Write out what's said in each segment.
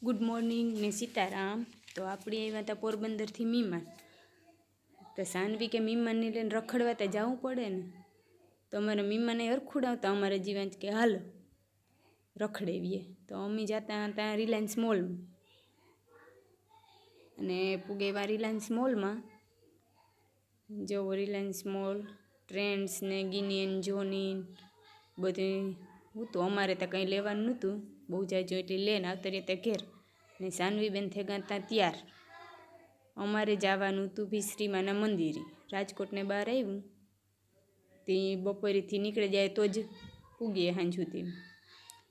Good morning ને સીતારામ. તો આપણે આવ્યા હતા પોરબંદરથી મીમાન. તો સાનવી કે મીમાનને લઈને રખડવા તો જવું પડે ને. તો અમારે મીમાને હરખુડાવતા અમારે જીવન કે હાલો રખડેવીએ. તો અમે જતા ત્યાં રિલાયન્સ મોલમાં અને પુગેવા રિલાયન્સ મોલમાં. જો રિલાયન્સ મોલ ટ્રેન્ડ્સ ને ગિનિયન જોની બધું હતું. અમારે તો કંઈ લેવાનું નહોતું બહુ જાજુ, એટલે લઈને આવતા રહેતા ઘેર. ને સાનવીબેન થઈ ગયા ત્યાં તૈયાર. અમારે જવાનું હતું ભીશ્રીમાના મંદિરે. રાજકોટને બહાર આવ્યું તે બપોરેથી નીકળી જાય તો જ પૂગીએ સાંજ સુધી.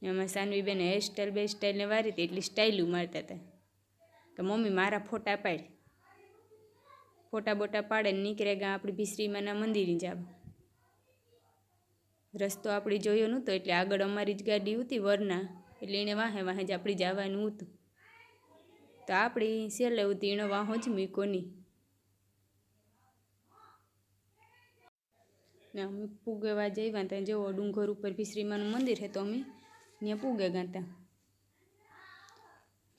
ને અમારે સાનવીબેને હેરસ્ટાઈલ બેરસ્ટાઈલને વારી હતી, એટલી સ્ટાઇલું મારતા હતા કે મમ્મી મારા ફોટા પાડ. ફોટા બોટા પાડે ને નીકળે ગયા આપણે ભીશ્રીમાના મંદિરે જવા. રસ્તો આપણે જોયો નહોતો, એટલે આગળ અમારી જ ગાડી હતી વરના, એટલે એને વાહે વાહે જ આપણે જવાનું હતું. તો આપણી છેલ્લે હતી એનો વાહો જ મૂકો નહીં. ને અમે પૂગવા જઈવા ત્યાં જેવો ડુંગર ઉપર ભીશ્રીમાનું મંદિર છે, તો અમે ત્યાં પૂગે ગાતા.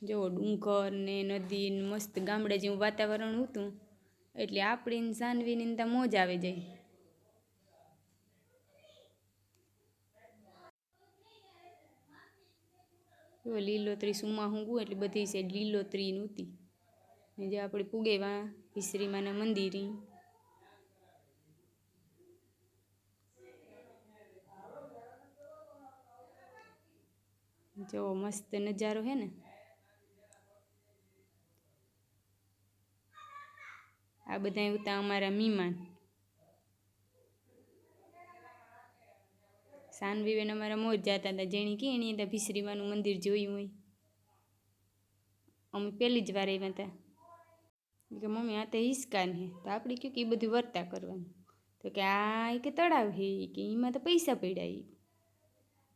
જેવો ડુંગર ને નદી ને મસ્ત ગામડે જેવું વાતાવરણ હતું, એટલે આપણી સાનવીની ત્યાં મોજ આવી જાય. લીલોતરી સુમા હું એટલે બધી સાઈડ લીલોતરી નહોતી. ને જે આપણે પૂગેવા ભીશ્રીમાના મંદિરે. જો મસ્ત નજારો હે ને. આ બધા હતા અમારા મીમાન. સાનવીબેન અમારા મોજ જતા હતા, જેણી કે એની ત્યાં ભીશ્રીમાનું મંદિર જોયું હોય. અમે પહેલી જ વાર આવ્યા હતા કે મમ્મી આ તો હિસકાન હે. તો આપણે કહ્યું કે એ બધું વર્તા કરવાનું. તો કે આ કે તળાવ હે કે એમાં તો પૈસા પડ્યા.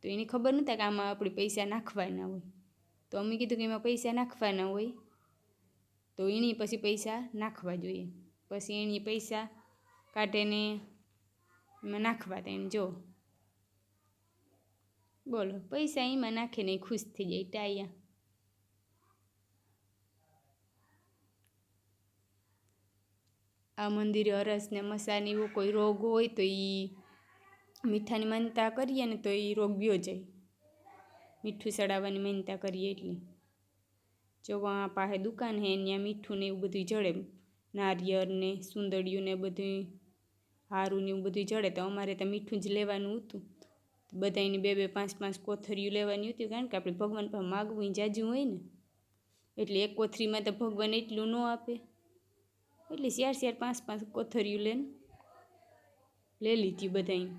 તો એની ખબર નહોતા કે આમાં આપણે પૈસા નાખવાના હોય. તો અમે કીધું કે એમાં પૈસા નાખવાના હોય તો એની પછી પૈસા નાખવા જોઈએ. પછી એની પૈસા કાઢીને એમાં નાખવા હતા. એને જો બોલો, પૈસા એમાં નાખીને ખુશ થઈ જાય ટાયા. આ મંદિરે અરસ ને મસાને એવો કોઈ રોગ હોય તો એ મીઠાની માનતા કરીએ ને તો એ રોગ ગયો જાય. મીઠું ચડાવવાની માનતા કરીએ એટલી. જો આ પાસે દુકાન હે ત્યાં મીઠું ને એવું બધું જડે, નારિયેળ ને સુંદડિયું ને બધું હારું ને એવું બધું જડે. તો અમારે તો મીઠું જ લેવાનું હતું. બધાની 2-2 5-5 કોથરીઓ લેવાની હતી, કારણ કે આપણે ભગવાન પાસે માગવું જાજુ હોય ને, એટલે એક કોથરીમાં તો ભગવાન એટલું ન આપે. એટલે 4-4 5-5 કોથરીઓ લઈ લીધી બધાને.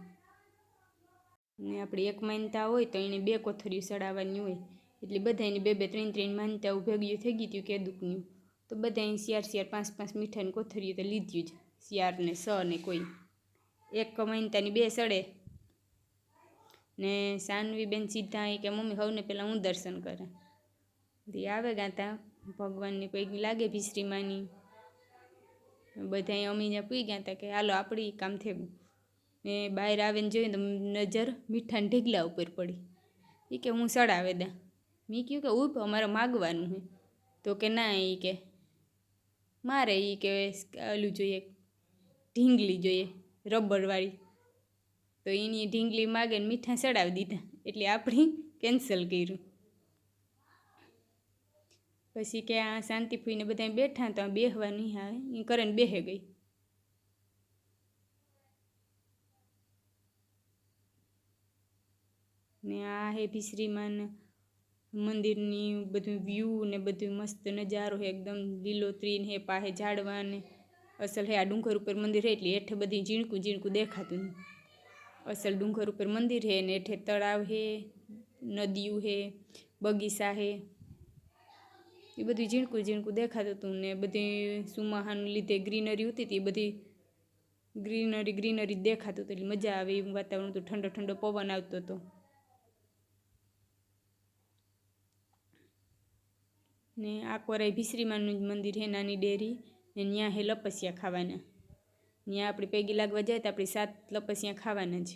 ને આપણે એક માનતા હોય તો એને 2 કોથરીઓ ચડાવવાની હોય, એટલે બધાની 2-2 3-3 માનતાઓ ભેગી થઈ ગઈ હતી કે દુઃખની. તો બધાને 4-4 5-5 મીઠાની કોથરીઓ તો લીધી જ. 4 ને 6 ને કોઈ એક માનતાની 2 ચડે. ને સાનવીબેન સીધા કે મમ્મી હવને પહેલાં હું દર્શન કરે. આવે ગાતા ભગવાનની પૈકી લાગે ભીશ્રીમાની. બધા અમે ત્યાં પૂઈ ગયા હતા કે હાલો આપણી કામ થયું. ને બહાર આવીને જોઈએ તો નજર મીઠાના ઢીગલા ઉપર પડી. એ કે હું ચડાવે દા. મેં કહ્યું કે ઉભ અમારે માગવાનું હે. તો કે ના, એ કે મારે એ કે ઓલું જોઈએ, ઢીંગલી જોઈએ રબરવાળી. તો એની ઢીંગલી માગે ને મીઠા ચડાવી દીધા, એટલે આપણી કેન્સલ કર્યું. પછી કે આ શાંતિ ફૂઈને બધા બેઠા તો બેહવા નહીં આવે, એ કરે ને બેહે ગઈ. ને આ હે ભીશ્રીમાન મંદિરની બધું વ્યૂ ને બધું મસ્ત નજારો હે. એકદમ લીલોતરી હે, પાસે ઝાડવા ને અસલ હે. આ ડુંગર ઉપર મંદિર હે એટલે હેઠે બધી ઝીણકું ઝીણકું દેખાતું. અસલ ડુંગર ઉપર મંદિર હે ને હેઠે તળાવ હે, નદીયું હે, બગીચા હે. એ બધું ઝીણકું ઝીણકું દેખાતું હતું. ને બધી સુમાહાનું લીધે ગ્રીનરી હતી, એ બધી ગ્રીનરી દેખાતું હતું. એટલે મજા આવે એવું વાતાવરણ હતું. ઠંડો ઠંડો પવન આવતો હતો. ને આ કોરાઈ ભીશ્રીમાનું મંદિર હે, નાની ડેરી. ને ત્યાં હે લપસિયા ખાવાના. ત્યાં આપણે પૈકી લાગવા જાય તો આપણે 7 લપસિયા ખાવાના જ.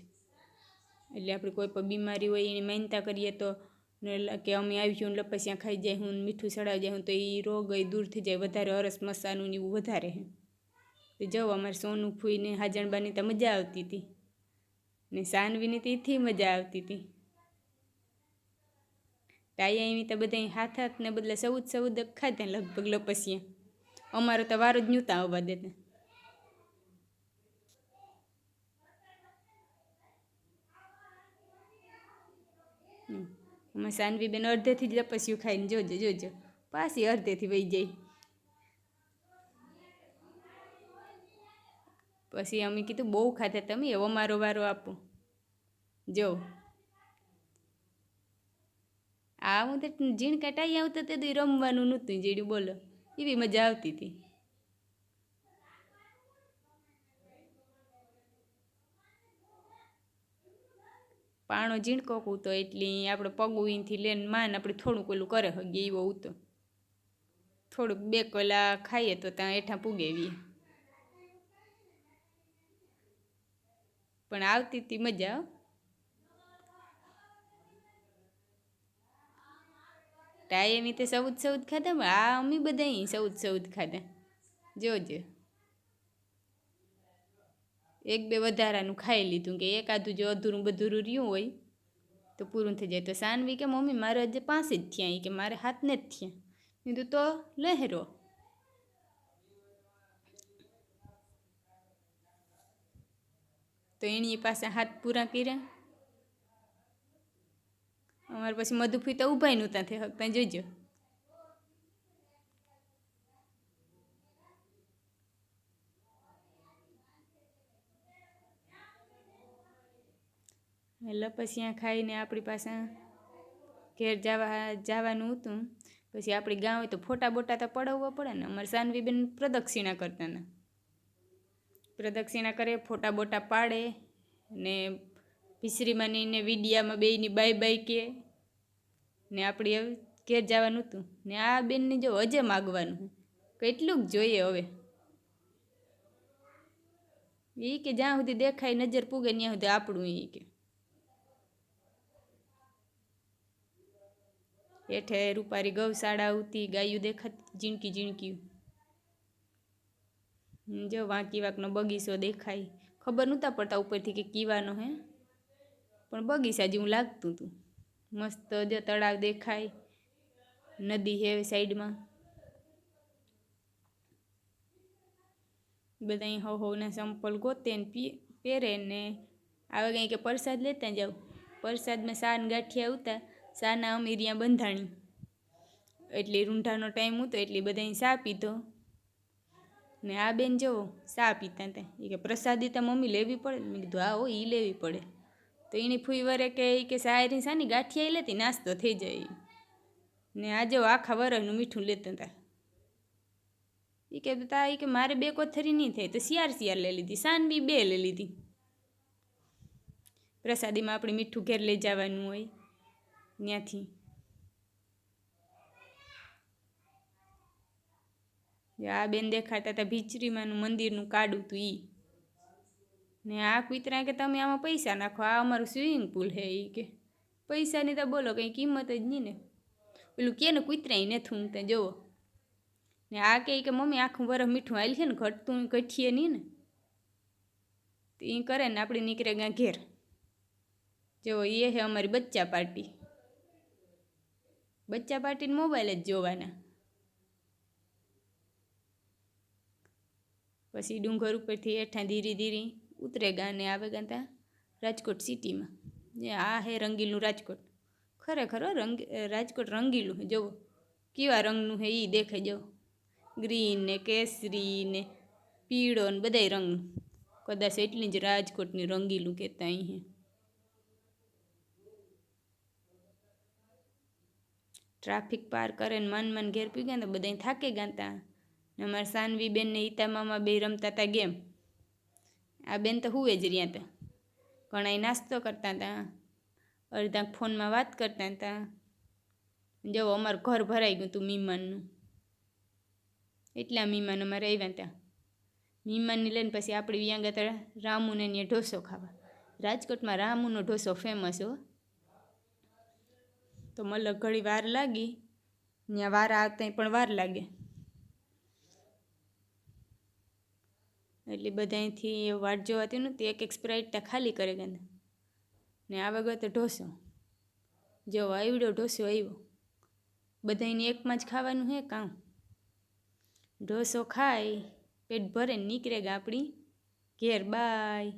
એટલે આપણે કોઈ પણ બીમારી હોય એની માનતા કરીએ તો ને કે અમે આવ્યું ને લપસ્યા ખાઈ જાય હું મીઠું સડાવી જાય હું તો એ રોગ એ દૂર થઈ જાય, વધારે હરસ મસાનું ને એવું વધારે હે. તો જાઓ અમારે સોનું ફૂઈને હાજણબાની તો મજા આવતી હતી ને સાનવીની તો એથી મજા આવતી હતી. ટાયા એવી તો બધા હાથ ને બદલે સૌદ ખાતા લગભગ લપસ્યા. અમારો તો વારો જ નહોતા આવવા દેતા. અમે સાનવી બેન અડધેથી જ લપસ્યું ખાઈને જોજો પાછી અડધેથી વહી જાય. પછી અમે કીધું બહુ ખાધા તમે, એવો મારો વારો આપો. જો આ હું તો ઝીણકા ટાઈ આવતા તે રમવાનું નહોતું જેડ્યું, બોલો એવી મજા આવતી હતી. પાણો ઝીણકો કૂતો એટલે આપણે પગુઈથી લઈને માન આપણે થોડુંક ઓલું કરે હગીએ એવો ઉતો. થોડુંક 2 કલાક ખાઈએ તો ત્યાં હેઠા પૂગેવીએ. પણ આવતી હતી મજા. ટાઈ એમ તે સૌદ ખાધા, પણ આ અમે બધા સૌદ ખાધા. જોજો 1-2 વધારાનું ખાઈ લીધું કે એકાદું જો અધૂરું બધુરું રહ્યું હોય તો પૂરું થઈ જાય. તો સાનવી કે મમ્મી મારે આજે 5 જ થયા, કે મારે 7 ને જ થયા. કીધું તો લહેરો. તો એની પાસે 7 પૂરા કર્યા. અમારે પછી મધુફી તો ઊભા નહોતા થઈ શકતા, જોજો. લપસ્યા ખાઈને આપણી પાસે ઘેર જવાનું હતું. પછી આપણી ગામ હોય તો ફોટા બોટા તો પડાવવા પડે ને. અમારે સાનવીબેન પ્રદક્ષિણા કરતા ને, પ્રદક્ષિણા કરે, ફોટા બોટા પાડે ને ભીસરીમાંની ને વિડિયામાં બેયની બાય કે ને આપણી હવે ઘેર જવાનું હતું. ને આ બેનને જો હજે માગવાનું કેટલુંક જોઈએ હવે. એ કે જ્યાં સુધી દેખાય નજર પૂગે ત્યાં સુધી આપણું. એ કે હેઠે રૂપારી ગૌશાળા ઉતી, ગાયું દેખાતી ઝીણકી. જો વાંકી વાંકનો બગીચો દેખાય. ખબર નહોતા પડતા ઉપરથી કે કીવાનો હે, પણ બગીચા જેવું લાગતું હતું. મસ્ત જો તળાવ દેખાય, નદી હે સાઈડમાં. બધા હોના સંપલ ગોતે ને પહેરે ને આવે કંઈ કે પ્રસાદ લેતા જાવ. પ્રસાદમાં સાન ગાંઠિયા આવતા, સાના અમીરિયા બંધાણી. એટલે રૂંઢાનો ટાઈમ હતો એટલે બધાએ ચા પીધો. ને આ બેન જો ચા પીતા હતા. એ કે પ્રસાદી તો મમ્મી લેવી પડે. મેં કીધું હા હો એ લેવી પડે. તો એની ફૂઈ વરે કે સાયરી સાની ગાંઠિયા લેતી નાસ્તો થઈ જાય. ને આજે આખા વરસનું મીઠું લેતા હતા. એ કે તા એ કે મારે 2 કોથરી નહીં થાય, તો શિયાર લઈ લીધી. સાન બી 2 લઈ લીધી. પ્રસાદીમાં આપણે મીઠું ઘેર લઈ જવાનું હોય ત્યાંથી. આ બેન દેખાતા હતા ભીચરીમાંનું મંદિરનું કાઢું હતું એ. ને આ કૂતરા કે તમે આમાં પૈસા નાખો, આ અમારું સ્વિમિંગ પુલ છે. એ કે પૈસાની તો બોલો કંઈ કિંમત જ નહીં ને. પેલું કે ને કૂતરાય નથી ઊંઘતા જોવો. ને આ કે મમ્મી આખું વરસ મીઠું હાલ છે ને, ઘટીએ નહીં ને. તો એ કરે ને આપણે નીકળે ગયા ઘેર. જો એ હે અમારી બચ્ચા પાર્ટી. બચ્ચા પાર્ટીને મોબાઈલ જ જોવાના. પછી ડુંગર ઉપરથી હેઠા ધીરે ઉતરે ગયા ને આવે ગયા ત્યાં રાજકોટ સિટીમાં. આ હે રંગીલું રાજકોટ. ખરેખર રાજકોટ રંગીલું હે. જુઓ કેવા રંગનું હે એ દેખાય. જો ગ્રીન ને કેસરી ને પીળો ને બધાય રંગનું. કદાચ એટલી જ રાજકોટની રંગીલું કહેતા અહીં હે. ટ્રાફિક પાર કરે ને માન ઘેર પી ગયા તો બધા થાકી ગયા હતા. અમારા સાનવી બેન ને ઈતા મામા 2 રમતા હતા ગેમ. આ બેન તો હુએ જ રહ્યા હતા. ઘણા નાસ્તો કરતા હતા, અડધા ફોનમાં વાત કરતા હતા. જો અમારું ઘર ભરાઈ ગયું હતું મહેમાનનું. એટલા મહેમાન અમારે આવ્યા હતા. મહેમાનને લઈને પછી આપણે વ્યાં ગયા હતા રામુને ત્યાં ઢોસો ખાવા. રાજકોટમાં રામુનો ઢોસો ફેમસ હો. તો મલક ઘડી વાર લાગી, ત્યાં વારા આવતા પણ વાર લાગે. એટલે બધાથી વાટ જોવાતી નહોતી, એક એક સ્પ્રાઇટટા ખાલી કરે ગયા ને આવે ગયો તો ઢોસો. જો આવડો ઢોસો આવ્યો, બધાને એકમાં જ ખાવાનું હે કામ. ઢોસો ખાઈ પેટ ભરે નીકળે ગયા આપણી ઘેર. બાય.